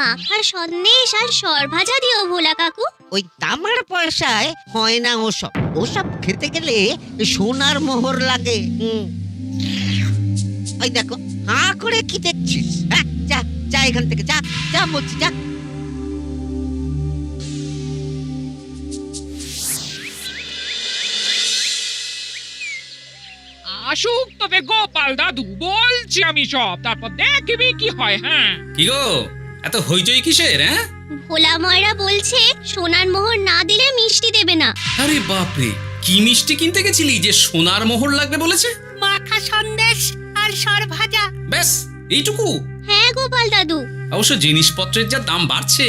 মাখা সন্দেশ আর সরভাজা দিও ভোলা কাকু। ওই তামার পয়সায় হয় না ওসব। ওসব খেতে গেলে সোনার মোহর লাগে। ওই দেখো, হাঁ করে কি দেখছিস? হ্যাঁ, যা যা এখান থেকে, যা যা বলছি, যা। আসুক তবে গোপাল দাদু, বলছি আমি সব, তারপর দেখবি কি হয়। হ্যাঁ, কি গো, এত হইচই কিসের? হ্যাঁ, ভোলা ময়রা বলছে সোনার মোহর না দিলে মিষ্টি দেবে না। আরে বাপরে, কি মিষ্টি কিনতে গেছিলি যে সোনার মোহর লাগবে বলেছে? মাখা সন্দেশ আর সরভাজা। ব্যাস এইটুকু? হ্যাঁ গোপাল দাদু। অবশ্য জিনিসপত্রের যা দাম বাড়ছে,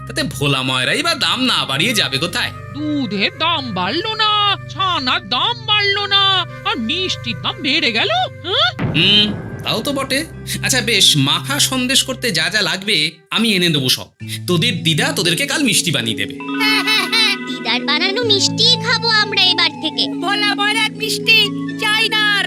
তাতে ভোলা ময়রাই বা দাম না বাড়িয়ে যাবে কোথায়? দুধের দাম বাড়লো না, ছানার দাম বাড়লো না, আর মিষ্টির দাম বেড়ে গেল। হ্যাঁ, তাও তো বটে। আচ্ছা বেশ, মাখা সন্দেশ করতে যা যা লাগবে আমি এনে দেবো সব। তোদের দিদা তোদেরকে কাল মিষ্টি বানিয়ে দেবে। দিদার বানানো মিষ্টি খাবো আমরা এবার থেকে। ভোলা ময়রার মিষ্টি চাই না আর।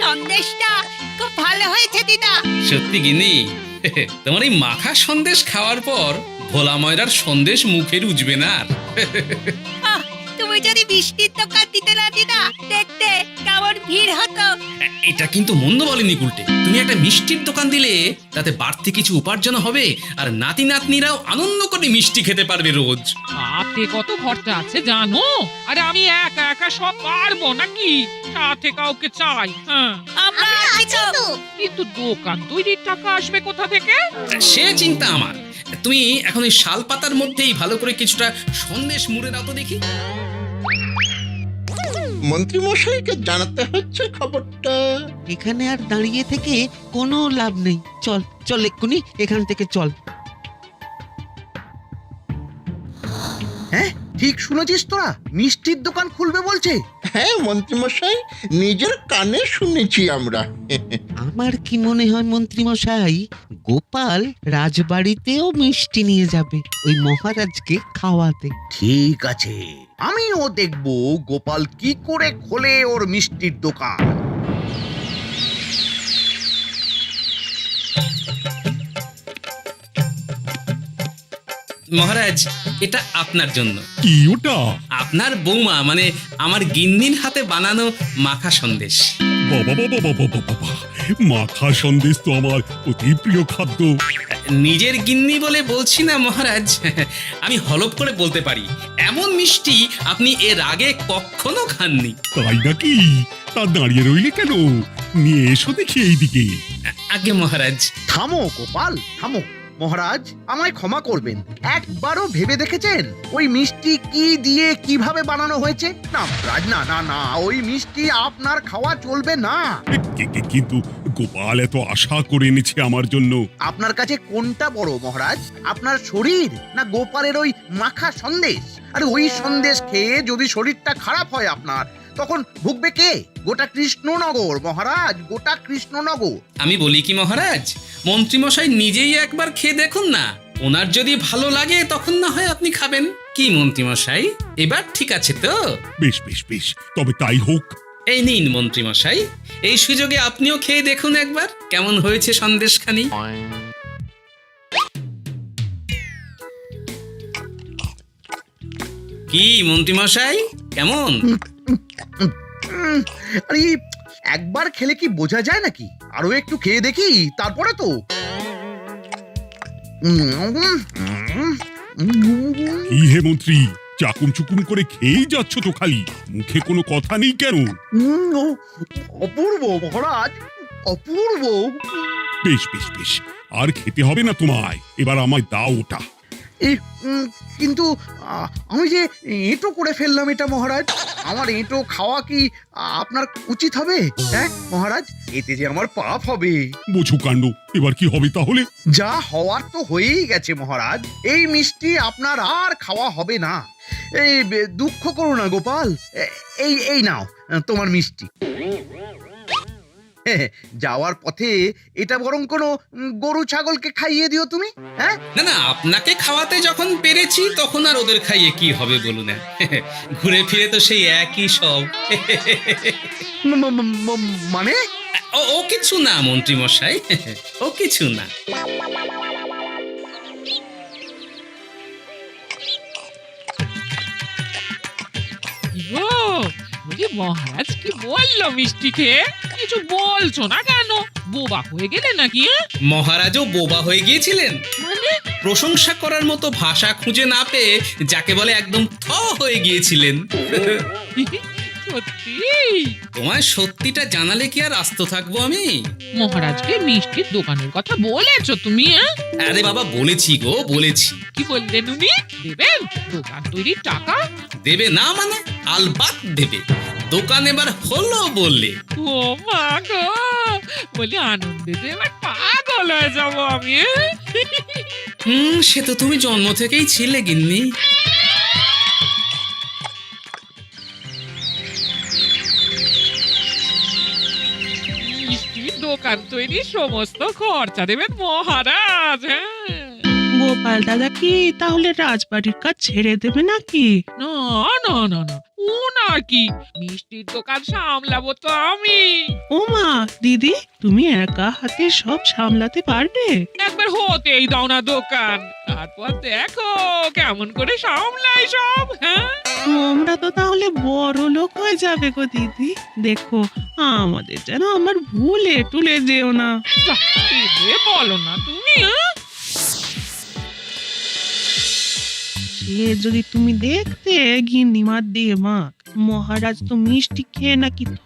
সন্দেশটা খুব ভালো হয়েছে দিদা। সত্যি গিনি, তোমার এই মাখা সন্দেশ খাওয়ার পর ভোলা ময়রার সন্দেশ মুখে রুজবে না আর। আহ, তুমি যদি মিষ্টির দোকান দিতে না দিদা, দেখতে কেমন ভিড় হতো। এটা কিন্তু মন্দ বলেনি গুলটে। তুমি একটা মিষ্টির দোকান দিলে তাতে বাড়তি কিছু উপার্জন হবে, আর নাতি নাতনিরাও আনন্দ করে মিষ্টি খেতে পারবে রোজ। তাতে কত খরচা আছে জানো? আরে আমি একা একা সব পারবো নাকি? সাথে কাউকে চাই। হ্যাঁ, আমরা আমরা আছি আছি তো। তো। কিন্তু দোকান তৈরির টাকা আসবে কোথা থেকে? সে চিন্তা আমার। তুমি এখন এই শাল পাতার মধ্যেই ভালো করে কিছুটা সন্দেশ মুড়ে দাও তো দেখি। মন্ত্রী মশাইকে জানাতে হচ্ছে খবরটা। এখানে আর দাঁড়িয়ে থেকে কোনো লাভ নেই। চল চল, এক্ষুনি এখান থেকে চল। হ্যাঁ, ঠিক শুনেছিস তোরা? মিষ্টির দোকান খুলবে বলছে। হ্যাঁ মন্ত্রী মশাই, নিজের কানে শুনেছি আমরা। আমার কি মনে হয় মন্ত্রী মশাই, গোপাল রাজবাড়িতেও মিষ্টি নিয়ে যাবে ওই মহারাজকে খাওয়াতে। ঠিক আছে, আমিও দেখবো গোপাল কি করে খোলে ওর মিষ্টির দোকান। মহারাজ, এটা আপনার জন্য। কি ওটা? আপনার বৌমা মানে আমার গিন্নির হাতে বানানো মাখা সন্দেশ। বাবা বাবা বাবা বাবা, মাখা সন্দেশ তো আমার অতি প্রিয় খাদ্য। নিজের গিন্নি বলে বলছি না মহারাজ, আমি হলপ করে বলতে পারি এমন মিষ্টি আপনি এর আগে কখনো খাননি। তাই নাকি? তা দাঁড়িয়ে রইলে কেন? নিয়ে এসো দেখি এইদিকে। আগে মহারাজ। থামো গোপাল, থামো। মহারাজ, আমায় ক্ষমা করবেন। একবারও ভেবে দেখেছেন ওই মিষ্টি কি দিয়ে কিভাবে বানানো হয়েছে? না মহারাজ, না না না, ওই মিষ্টি আপনার খাওয়া চলবে না। কিন্তু গোপাল এত আশা করে এনেছে আমার জন্য। আপনার কাছে কোনটা বড় মহারাজ? আপনার শরীর না গোপালের ওই মাখা সন্দেশ? আরে ওই সন্দেশ খেয়ে যদি শরীরটা খারাপ হয় আপনার, তখন ভুগবে কে? গোটা কৃষ্ণনগর মহারাজ, গোটা কৃষ্ণনগর। আমি বলি কি মহারাজ, মন্ত্রীমশাই নিজেই একবার খেয়ে দেখুন না। ওনার যদি ভালো লাগে তখন না হয় আপনি খাবেন। কি মন্ত্রীমশাই, এবার ঠিক আছে তো? বেশ বেশ বেশ, তবে তাই হোক। এই নিন মন্ত্রীমশাই, এই সুযোগে আপনিও খেয়ে দেখুন একবার কেমন হয়েছে সন্দেশখানি। কি মন্ত্রীমশাই, কেমন? আরে একবার খেলে কি বোঝা যায় নাকি? আরো একটু খেয়ে দেখি, তারপরে তো। কি হে মন্ত্রী, চাকুম চুকুম করে খেয়েই যাচ্ছ তো খালি, মুখে কোনো কথা নেই কেন? অপূর্ব মহারাজ, অপূর্ব। বেশ বেশ বেশ, আর খেতে হবে না তোমায়, এবার আমায় দাও ওটা। কিন্তু আমি যে এঁটো করে ফেললাম এটা মহারাজ, আমার এঁটো খাওয়া কি আপনার উচিত হবে? হ্যাঁ মহারাজ, এতে যে আমার পাপ হবে। বোঝো কাণ্ড, এবার কি হবে তাহলে? যা হওয়ার তো হয়েই গেছে মহারাজ, এই মিষ্টি আপনার আর খাওয়া হবে না। এই দুঃখ করো না গোপাল, এই এই নাও তোমার মিষ্টি। যাওয়ার পথে এটা বরং কোনো গরু ছাগলকে খাইয়ে দিও তুমি। হ্যাঁ, না না, আপনাকে খাওয়াতে যখন পেরেছি তখন আর ওদের খাইয়ে কি হবে বলুন না। ঘুরে ফিরে তো সেই একই সব। মানে ও কিছু না মন্ত্রী মশাই, ও কিছু না। ও বলি মহারাজ কি বললো মিষ্টি খেয়ে? কিছু বলছো না কেন? বোবা হয়ে গেলে নাকি? মহারাজও বোবা হয়ে গিয়েছিলেন? মানে প্রশংসা করার মতো ভাষা খুঁজে না পেয়ে যাকে বলে একদম থ হয়ে গিয়েছিলেন। সত্যি? তোমায় সত্যিটা জানালে কি আর আস্ত থাকবো আমি? মহারাজকে মিষ্টির দোকানের কথা বলেছো তুমি? আরে বাবা, বলেছি গো, বলেছি। কি বললেন উনি? দেবেন দোকান তৈরির টাকা? দেবে না মানে? আলবাত দেবে। দোকান এবার হলো বললে। ও মা গো, বলি আনন্দে যে এবার পাগল হয়ে যাবো আমি। সে তো তুমি জন্ম থেকেই ছিলে গিন্নি। মিষ্টির দোকান তৈরির সমস্ত খরচা দেবেন মহারাজ। হ্যাঁ, গোপাল দাদা কি তাহলে রাজবাড়ির কাজ ছেড়ে দেবে নাকি? না না না না, ও নাকি, মিষ্টির দোকান সামলাবো তো আমি। ওমা দিদি, তুমি একা হাতে সব সামলাতে পারবে? একবার হতেই দাও না দোকান, তারপর দেখো কেমন করে সামলাই সব। হ্যাঁ, তোমরা তো তাহলে বড় লোক হয়ে যাবে গো দিদি। দেখো আমাদের যেন আমার ভুলে টুলে যেও না। যা, কি যে বলো না তুমি। সে যদি তুমি দেখতে গিন্নিমার দিয়ে মা, মহারাজ তো মিষ্টি খেয়ে নাকি থ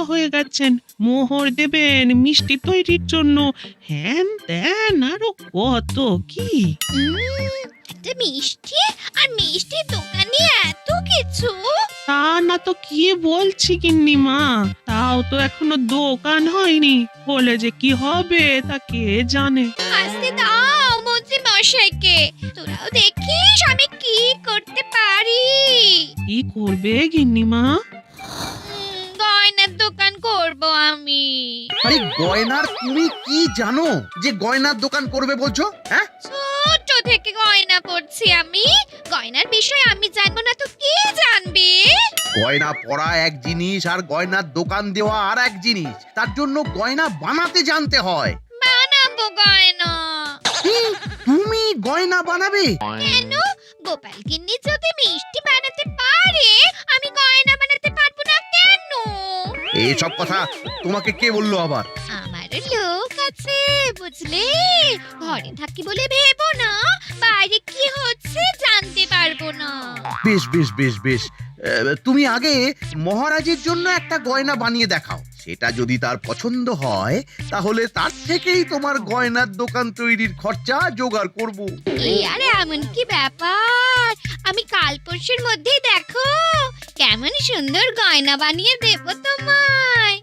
হয়ে গেছেন। মোহর দেবেন মিষ্টি তৈরির জন্য, হ্যান ত্যান আরো কত কি। একটা মিষ্টি আর মিষ্টির দোকানে এত কিছু। তা না তো কি বলছি গিন্নিমা, তাও তো এখনো দোকান হয়নি, হলে যে কি হবে তা কে জানে। আসতে দাও মন্ত্রী মশাইকে, তোরাও দেখিস আমি কি করতে পারি। কি করবে গিন্নিমা? গয়নার দোকান করব আমি। আরে গয়নার তুমি কি জানো যে গয়নার দোকান করবে বলছো? হ্যাঁ, ছোট থেকে গয়না পড়ছি আমি, গয়নার বিষয় আমি জানবো না তো কে জানবে? গয়না পরা এক জিনিস আর গয়নার দোকান দেওয়া আর এক জিনিস। তার জন্য গয়না বানাতে জানতে হয়। বানাবো গয়না। তুমি গয়না বানাবে? কেন? গোপাল গিন্নি যদি মিষ্টি বানাতে পারে, আমি গয়না বানাতে পারবো না কেন? এইসব কথা তোমাকে কে বললো আবার? আমার লোক আছে বুঝলে, ঘরে থাকি বলে ভেবো না বাইরে কি হচ্ছে জানতে পারবো না। বেশ বেশ বেশ বেশ, তুমি আগে মহারাজের জন্য একটা গয়না বানিয়ে দেখাও। সেটা যদি তার পছন্দ হয় তাহলে তার থেকেই তোমার গয়নার দোকান তৈরির খরচা জোগাড় করব। এই আরে এমন কি ব্যাপার, আমি কাল পরশুর মধ্যেই দেখো কেমন সুন্দর গয়না বানিয়ে দেবো তোমায়।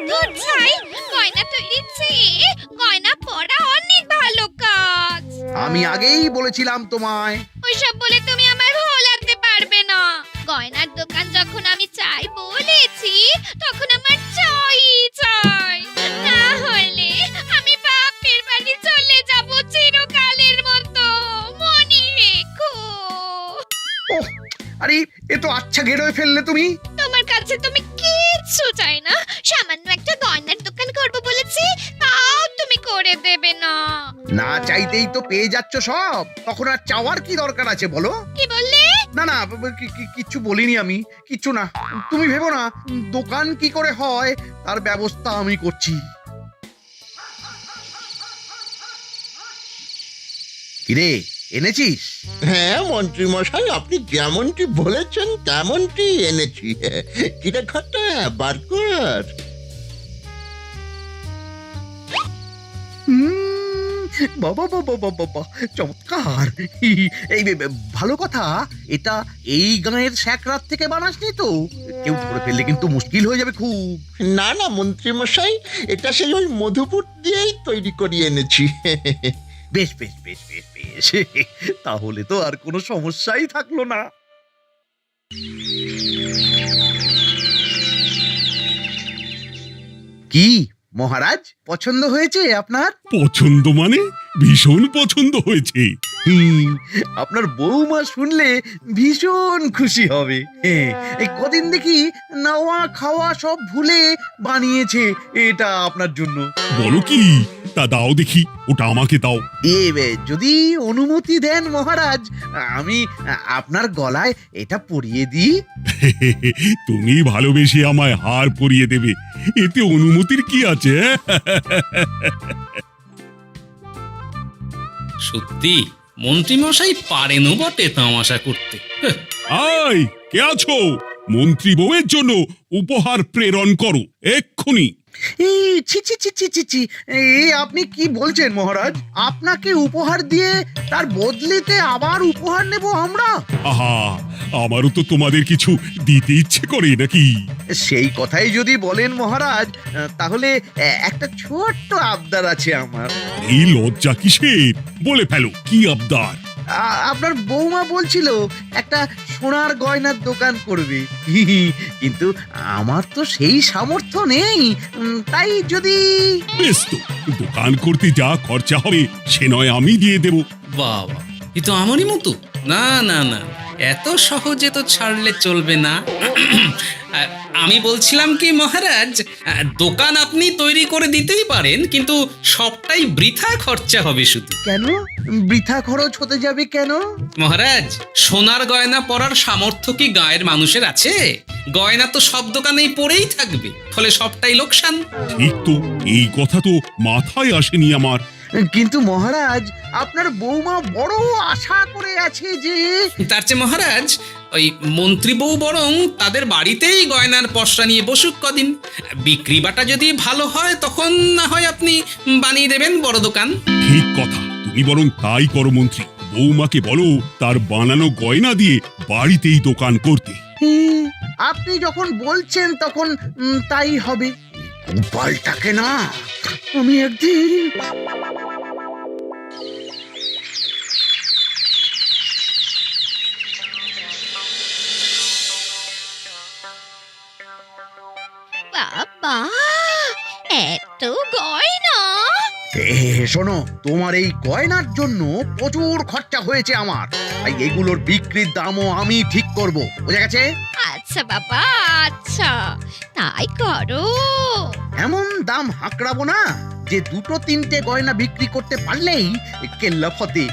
ধুর ছাই, গয়না তৈরির চেয়ে গয়না পরা অনেক ভালো কাজ। আমি আগেই বলেছিলাম তোমায়। ওইসব বলে তুমি আমার ভোলাতে পারবে না। গয়নার দোকান যখন আমি চাই বলেছি, তখন আমার চাই চাই, না হলে আমি বাপের বাড়ি চলে যাব চিরকালের মতো, মনে রেখো। ওহ, আরে এ তো আচ্ছা গেরোয় ফেললে তুমি। তোমার কাছে তুমি কিচ্ছু চাই না, সামান্য একটা গয়নার দোকান করব বলেছি, তাও তুমি করে দেবে না। না চাইতেই তো পেয়ে যাচ্ছ সব, তখন আর চাওয়ার কি দরকার আছে বলো? কি বললে? না না, কিচ্ছু বলিনি আমি, কিচ্ছু না। তুমি ভেবো না, দোকান কি করে হয় তার ব্যবস্থা আমি করছি। কিরে, এনেছিস? হ্যাঁ মন্ত্রী মশাই, আপনি যেমনটি বলেছেন তেমনটি এনেছি। কিরে খটা, বার কর। বাবা বাবা বাবা বাবা, চমৎকার। এই ভালো কথা, এটা এই গাঁয়ের স্যাকরাত থেকে বানাসনি তো? কেউ ধরে ফেললে কিন্তু মুশকিল হয়ে যাবে খুব। না না মন্ত্রী মশাই, এটা সেই ওই মধুপুর দিয়েই তৈরি করিয়ে এনেছি। বেশ বেশ বেশ বেশ বেশ তাহলে তো আর কোনো সমস্যাই থাকলো না। কি মহারাজ, পছন্দ হয়েছে আপনার? পছন্দ মানে ভীষণ পছন্দ হয়েছে। আপনার বৌমা শুনলে ভীষণ খুশি হবে। এই কদিন দেখি নাওয়া খাওয়া সব ভুলে বানিয়েছে এটা আপনার জন্য। বলো কি, তা দাও দেখি, ওটা আমাকে দাও। যদি অনুমতি দেন মহারাজ, আমি আপনার গলায় এটা পরিয়ে দিই। তুমি ভালোবেসে আমায় হার পরিয়ে দেবে, এতে অনুমতির কি আছে? সত্যি মন্ত্রী মশাই পারেনও বটে তামাশা করতে। আয়, কে আছো? মন্ত্রী বউয়ের জন্য উপহার প্রেরণ করো এক্ষুনি। ছি ছি ছি ছি ছি ছি, আপনি কি বলছেন মহারাজ? আপনাকে উপহার দিয়ে তার বদলেতে আবার উপহার নেব আমরা? আহা, আমারও তো তোমাদের কিছু দিতে ইচ্ছে করে নাকি? সেই কথাই যদি বলেন মহারাজ, তাহলে একটা ছোট্ট আবদার আছে আমার। এই লজ্জা কিসের? বলে ফেলো, কি আবদার? আপনার বৌমা বলছিল একটা সোনার গয়নার দোকান করবে, কিন্তু আমার তো সেই সামর্থ্য নেই। তাই যদি বেশ তো, দোকান করতে যা খরচা হবে সে নয় আমি দিয়ে দেব। বাবা, এ তো আমারই মতো। না না না, এত সহজে তো ছাড়লে চলবে না। আমি বলছিলাম কি মহারাজ, দোকান আপনি তৈরি করে দিতেই পারেন, কিন্তু সবটাই বৃথা খরচা হবে শুধু। কেন বৃথা খরচ হতে যাবে কেন? মহারাজ, সোনার গয়না পরার সামর্থ্য কি গায়ের মানুষের আছে? গয়না তো সব দোকানেই পড়েই থাকবে, ফলে সবটাই লোকসান। ঠিক তো, এই কথা তো মাথায় আসেনি আমার। কিন্তু মহারাজ, আপনার বৌমা বড় আশা করে আছে যে তার চেয়ে মহারাজ, ওই মন্ত্রী বউ বরং তাদের বাড়িতেই গয়নার পসরা নিয়ে বসুক কদিন। বিক্রি বাটা যদি ভালো হয় তখন না হয় আপনি বানিয়ে দেবেন বড় দোকান। ঠিক কথা, তুমি বরং তাই করো মন্ত্রী। বৌমাকে বলো তার বানানো গয়না দিয়ে বাড়িতেই দোকান করতে। আপনি যখন বলছেন তখন তাই হবে। গোপালটাকে না আমি একদিন বাবা, এত গয়না! শোনো, তোমার এই গয়নার জন্য প্রচুর খরচা হয়েছে আমার, তাই এগুলোর বিক্রির দামও আমি ঠিক করব, বুঝা গেছে? আচ্ছা বাবা, আচ্ছা, তাই করো। এমন দাম হাঁকড়াবো না যে দুটো তিনটে গয়না বিক্রি করতে পারলেই কেল্লা ফতে।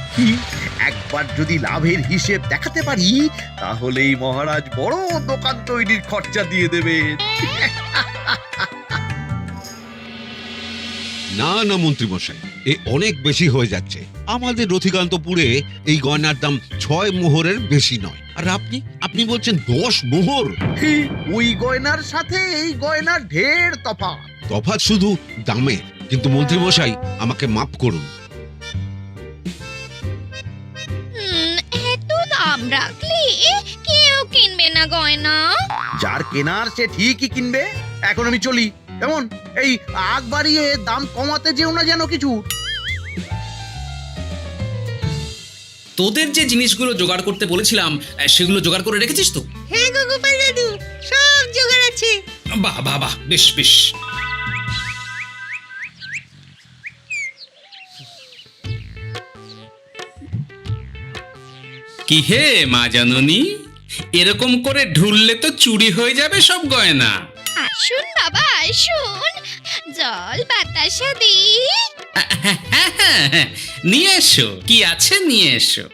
একবার যদি লাভের হিসেব দেখাতে পারি, তাহলেই মহারাজ বড় দোকান তৈরির খরচা দিয়ে দেবে। না না মন্ত্রী মশাই, এ অনেক বেশি হয়ে যাচ্ছে। আমাদের রথিকান্তপুরে এই গয়নার দাম 6 মোহরের বেশি নয়, আর আপনি আপনি বলছেন 10 মোহর। ওই গয়নার সাথে এই গয়নার ঢের তফাৎ। তফাৎ শুধু দামে। কিন্তু মন্ত্রী মশাই, আমাকে মাফ করুন। এত দাম রাখলে কেউ কিনবে না গয়না। যার কেনার সে ঠিকই কিনবে। এখন আমি চলি, কেমন? এই আগ বাড়িয়ে দাম কমাতে যেও না যেন কিছু। তোদের যে জিনিসগুলো জোগাড় করতে বলেছিলাম সেগুলো জোগাড় করে রেখেছিস তো? হ্যাঁ গো গোপাল দাদু, সব জোগাড় আছে। বাহ বাহ বাহ, বেশ বেশ। কি হে মা জাননী, এরকম করে ঢুললে তো চুরি হয়ে যাবে সব গয়না। আসুন বাবা, আসুন, জল বাতাসা দিই। নিয়ে এসো, কি আছে নিয়ে এসো।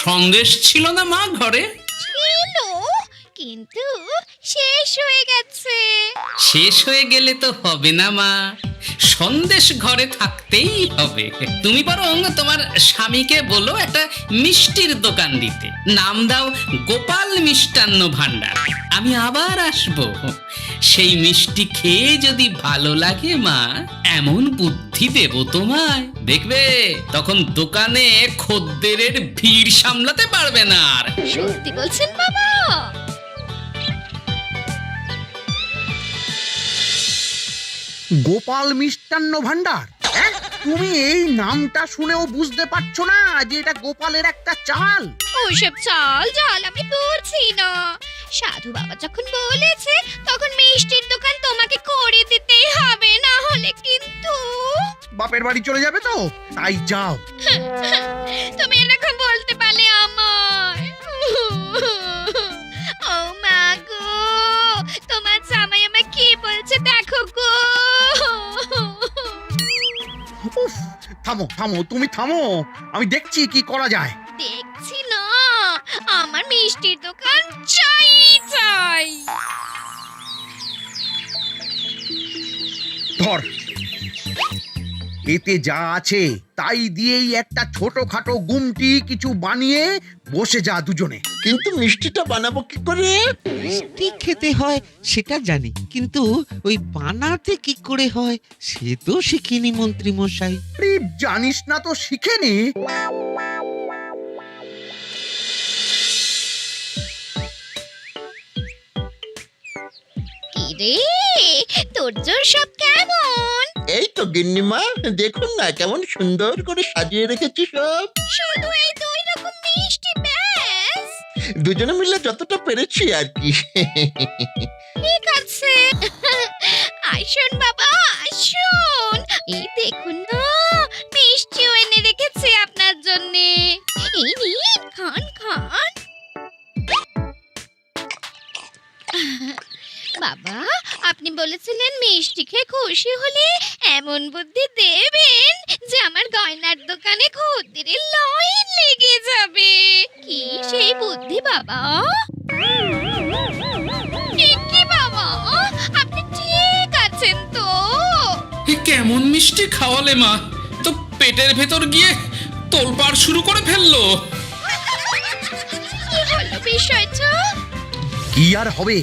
সন্দেশ ছিল না মা ঘরে? ছিল, কিন্তু শেষ হয়ে গেছে। শেষ হয়ে গেলে তো হবে না মা, সন্দেশ ঘরে থাকতেই হবে। তুমি বরং তোমার স্বামীকে বলো একটা মিষ্টির দোকান দিতে, নাম দাও গোপাল মিষ্টান্ন ভান্ডার। আমি আবার আসবো, সেই মিষ্টি খেয়ে যদি ভালো লাগে মা, এমন বুদ্ধি দেব তোমায়, দেখবে তখন দোকানে খদ্দেরের ভিড় সামলাতে পারবে না আর। সত্যি বলছেন বাবা? গোপাল মিষ্টান্ন ভান্ডার, হ্যাঁ? তুমি এই নামটা শুনেও বুঝতে পারছো না যে এটা গোপালের একটা চাল? ওইসব চাল জাল আমি বলছি না। সাধু বাবা যখন বলেছে তখন মিষ্টির দোকান তোমাকে করে দিতেই হবে, না হলে কিন্তু বাপের বাড়ি চলে যাবে তো, তাই যাও। তুমি এরকম বলতে পারলে আমায়। ও মা গো, তোমার জামাই আমায় কি বলছে দেখো গো। উফ, থামো থামো, তুমি থামো, আমি দেখছি কি করা যায়। দেখছি না, আমার মিষ্টির দোকান চাই চাই। ধর, এতে যা আছে তাই দিয়েই একটা ছোটখাটো গুমটি কিছু বানিয়ে বসে যা দুজনে। কিন্তু মিষ্টিটা বানাবো কি করে? মিষ্টি খেতে হয় সেটা জানি, কিন্তু ওই বানাতে কি করে হয় সে তো শিখিনি মন্ত্রী মশাই। আরে, জানিস না তো শিখে নে। কি রে, তোর জোর সব কেমন? এই তো গিন্নিমা, দেখুন না কেমন সুন্দর করে সাজিয়ে রেখেছি সব। শুধু এই দুই রকম মিষ্টি ব্যাস? দুজনে মিলে যতটা পেরেছি আর কি। ঠিক আছে। আসুন বাবা আসুন, এই দেখুন না মিষ্টিও এনে রেখেছি আপনার জন্য। এই নিন, খান খান। বাবা, আপনি বলেছিলেন মিষ্টি খেয়ে খুশি হলে এমন বুদ্ধি দেবেন যে আমার গয়নার দোকানে খদ্দেরের লাইন লেগে যাবে। কি সেই বুদ্ধি বাবা? কি বাবা, আপনি ঠিক আছেন তো? এ কেমন মিষ্টি খাওয়ালে মা, তো পেটের ভেতর গিয়ে তোলপাড় শুরু করে ফেললো। কি হলো বিষয়টা? কি আর হবে,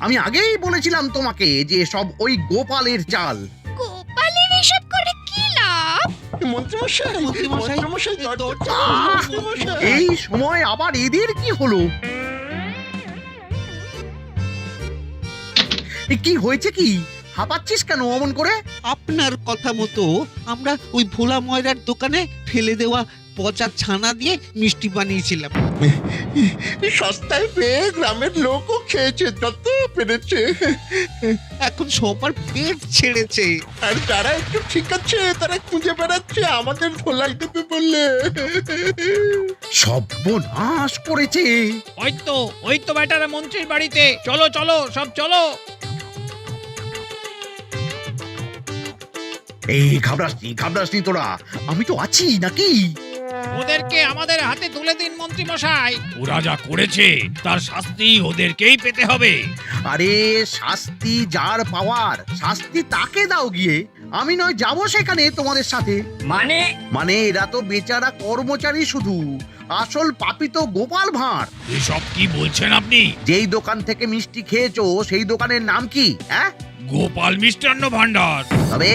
আমি আগেই বলেছিলাম তোমাকে যে সব ওই গোপালের চাল। গোপালের এসব করে কি লাভ? মন্ত্রীমশাই, মন্ত্রীমশাই, মন্ত্রীমশাই, দরজা আহ! মন্ত্রীমশাই। এই সময় আবার এদের কি হলো? এ কি হয়েছে, কি হাঁপাচ্ছিস কেন অমন করে? আপনার কথা মতো আমরা ওই ভোলা ময়রার দোকানে ফেলে দেওয়া পচা ছানা দিয়ে মিষ্টি বানিয়েছিলাম। সস্তায় পেয়ে গ্রামের লোকও খেয়েছে যত পেরেছে। এখন সবার পেট ছেড়েছে। আর যারা একটু ঠিক আছে তারা খুঁজে বেড়াচ্ছে আমাদের ধোলাই দেবে বললে। সর্বনাশ করেছে। ওই তো বেটারা মন্ত্রীর বাড়িতে, চলো চলো সব চলো। এই ঘাবড়াসনি তোরা, আমি তো আছি নাকি? ওদেরকে আমাদের হাতে তুলে দিন মন্ত্রী মশাই। ওরা যা করেছে তার শাস্তি ওদেরকেই পেতে হবে। আরে, শাস্তি যার পাওয়ার শাস্তি তাকে দাও গিয়ে, আমি নয় যাবো সেখানে তোমাদের সাথে। মানে এরা তো বেচারা কর্মচারী শুধু, আসল পাপী তো গোপাল ভাঁড়। এসব কি বলছেন আপনি? যেই দোকান থেকে মিষ্টি খেয়েছো সেই দোকানের নাম কি? হ্যাঁ, গোপাল মিষ্টান্ন ভান্ডার। তবে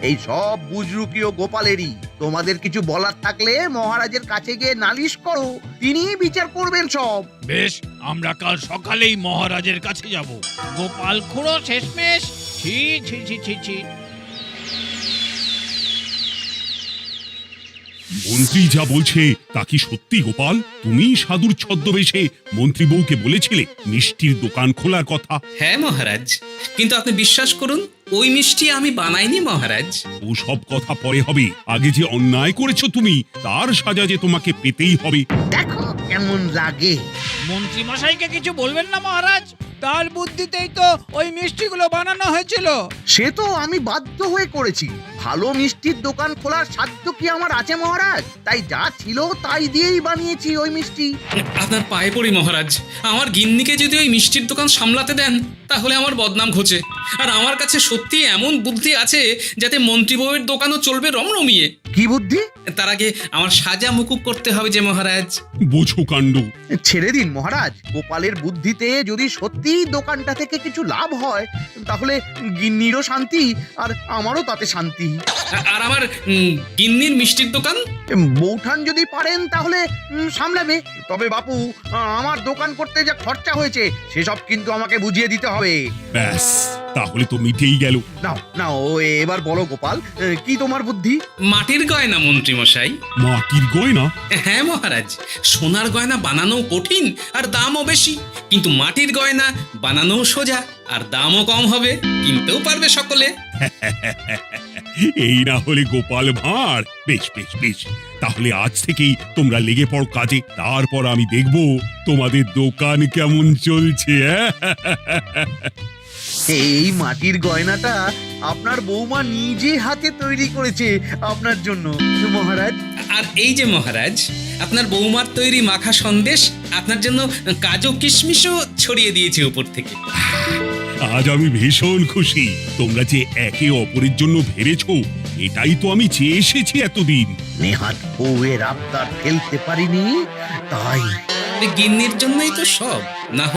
এই সব বুজরুকিও গোপালেরই। তোমাদের কিছু বলার থাকলে মহারাজের কাছে গিয়ে নালিশ করো, তিনি বিচার করবেন সব। বেশ, আমরা কাল সকালেই মহারাজের কাছে যাব। গোপাল খুড়ো শেষমেশ। ছি ছি ছি ছি ছি। মন্ত্রী যা বলছে তা কি সত্যি গোপাল? তুমি সাধুর ছদ্মবেশে মন্ত্রী বউকে বলেছিলে মিষ্টির দোকান খোলার কথা? হ্যাঁ মহারাজ, কিন্তু আপনি বিশ্বাস করুন ওই মিষ্টি আমি বানাইনি মহারাজ। ও সব কথা পরে হবে, আগে যে অন্যায় করেছো তুমি তার সাজা যে তোমাকে পেতেই হবে। দেখো কেমন লাগে। মন্ত্রী মশাইকে কিছু বলবেন না মহারাজ, তার বুদ্ধিতেই তো ওই মিষ্টিগুলো বানানো হয়েছিল। সে তো আমি বাধ্য হয়ে করেছি। ভালো মিষ্টির দোকান খোলার সাধ্য কি আমার আছে মহারাজ? তাই যা ছিল তাই দিয়েই বানিয়েছি ওই মিষ্টি। আপনার পায়ে পড়ি মহারাজ, আমার গিন্নিকে যদি ওই মিষ্টির দোকান সামলাতে দেন তাহলে আমার বদনাম ঘোচে। আর আমার কাছে সত্যি এমন বুদ্ধি আছে যাতে মন্ত্রী বউয়ের দোকানও চলবে রমরমিয়ে। কি বুদ্ধি? তার আগে আমার সাজা মুকুব করতে হবে যে মহারাজ। বোঝো কাণ্ড। ছেড়ে দিন মহারাজ, গোপালের বুদ্ধিতে যদি সত্যিই দোকানটা থেকে কিছু লাভ হয় তাহলে গিন্নিরও শান্তি আর আমারও তাতে শান্তি। আর আমার গিন্নির মিষ্টির দোকান? বৌঠান যদি পারেন তাহলে সামলাবে। তবে বাপু, আমার দোকান করতে যা খরচা হয়েছে সেসব কিন্তু আমাকে বুঝিয়ে দিতে হবে। ব্যাস, তাহলে তো মিটেই গেল। নাও নাও, এবার বলো গোপাল, কি তোমার বুদ্ধি? মাটির গয়না মন্ত্রী মশাই। মাটির গয়না? হ্যাঁ মহারাজ, সোনার গয়না বানানো কঠিন আর দামও বেশি, কিন্তু মাটির গয়না বানানো সোজা আর দামও কম হবে, কিনতেও পারবে সকলে। এই না হলে গোপাল ভাঁড়। বেশ বেশ বেশ, তাহলে আজ থেকেই তোমরা লেগে পড়ো কাজে, তারপর আমি দেখব তোমাদের দোকান কেমন চলছে। এই মাটির গয়নাটা আপনার বৌমা নিজে হাতে তৈরি করেছে আপনার জন্য মহারাজ। আর এই যে মহারাজ, আপনার বৌমার তৈরি মাখা সন্দেশ আপনার জন্য কাজু কিশমিশও ছড়িয়ে দিয়েছে উপর থেকে। আজ আমি ভীষণ খুশি। তোমরা যে একে অপরের জন্য ভেবেছো, এটাই তো আমি চেয়ে এসেছি এতদিন। নেহাত বউয়ের আবদার ফেলতে পারিনি, তাই গিন্নির জন্যই তো সব, না